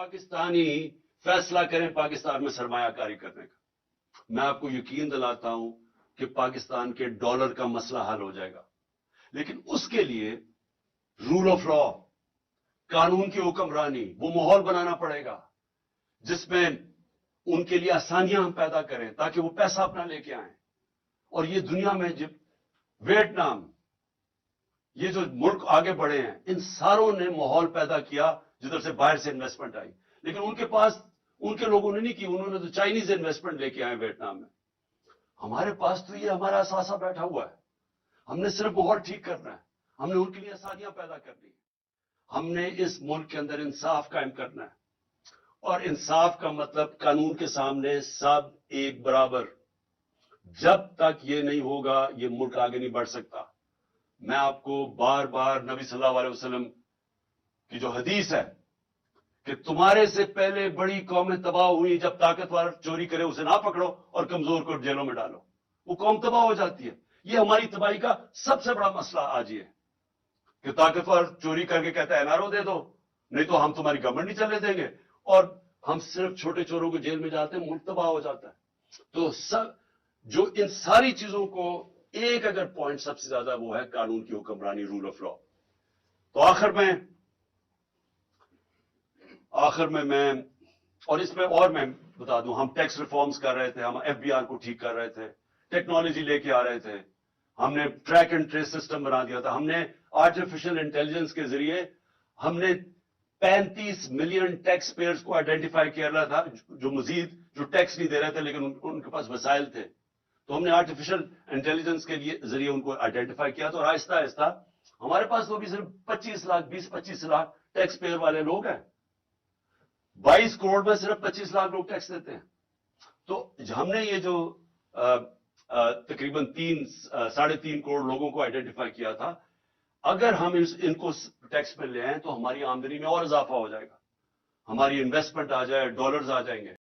پاکستانی فیصلہ کریں پاکستان میں سرمایہ کاری کرنے کا، میں آپ کو یقین دلاتا ہوں کہ پاکستان کے ڈالر کا مسئلہ حل ہو جائے گا، لیکن اس کے لیے رول آف لا، قانون کی حکمرانی، وہ ماحول بنانا پڑے گا جس میں ان کے لیے آسانیاں ہم پیدا کریں تاکہ وہ پیسہ اپنا لے کے آئیں۔ اور یہ دنیا میں جب ویتنام، یہ جو ملک آگے بڑھے ہیں، ان ساروں نے ماحول پیدا کیا جدھر سے باہر سے انویسٹمنٹ آئی، لیکن ان کے پاس ان کے لوگوں نے نہیں کی، انہوں نے تو چائنیز انویسٹمنٹ لے کے آئے ویتنام میں۔ ہمارے پاس تو یہ ہمارا اثاثہ بیٹھا ہوا ہے، ہم نے صرف ماحول ٹھیک کرنا ہے، ہم نے ان کے لیے آسانیاں پیدا کرنی ہے، ہم نے اس ملک کے اندر انصاف قائم کرنا ہے، اور انصاف کا مطلب قانون کے سامنے سب ایک برابر۔ جب تک یہ نہیں ہوگا یہ ملک آگے نہیں بڑھ سکتا۔ میں آپ کو بار بار نبی صلی اللہ علیہ وسلم کی جو حدیث ہے کہ تمہارے سے پہلے بڑی قومیں تباہ ہوئی، جب طاقتور چوری کرے اسے نہ پکڑو اور کمزور کو جیلوں میں ڈالو، وہ قوم تباہ ہو جاتی ہے۔ یہ ہماری تباہی کا سب سے بڑا مسئلہ آج یہ ہے کہ طاقتور چوری کر کے کہتا ہے NRO دے دو، نہیں تو ہم تمہاری گورنمنٹ نہیں چلنے دیں گے، اور ہم صرف چھوٹے چوروں کو جیل میں جاتے ہیں، ملک تباہ ہو جاتا ہے۔ تو جو ان ساری چیزوں کو ایک اگر پوائنٹ سب سے زیادہ وہ ہے قانون کی حکمرانی، رول آف لا۔ تو آخر میں اور اس میں اور میں بتا دوں، ہم ٹیکس ریفارمز کر رہے تھے، ہم FBR کو ٹھیک کر رہے تھے، ٹیکنالوجی لے کے آ رہے تھے، ہم نے ٹریک اینڈ ٹریس سسٹم بنا دیا تھا، ہم نے آرٹیفیشل انٹیلیجنس کے ذریعے ہم نے 35 ملین ٹیکس پیئرز کو آئیڈینٹیفائی کیا رہا تھا جو مزید جو ٹیکس نہیں دے رہے تھے لیکن ان کے پاس وسائل تھے، تو ہم نے آرٹیفیشل انٹیلیجنس کے ذریعے ان کو آئیڈینٹیفائی کیا، تو آہستہ آہستہ ہمارے پاس تو بھی صرف 20-25 لاکھ ٹیکس پیئر والے لوگ ہیں، 22 کروڑ میں صرف 25 لاکھ لوگ ٹیکس دیتے ہیں۔ تو ہم نے یہ جو تقریباً 3.5 کروڑ لوگوں کو آئیڈینٹیفائی کیا تھا، اگر ہم ان کو ٹیکس پہ لے آئیں تو ہماری آمدنی میں اور اضافہ ہو جائے گا، ہماری انویسٹمنٹ آ جائے، ڈالرز آ جائیں گے۔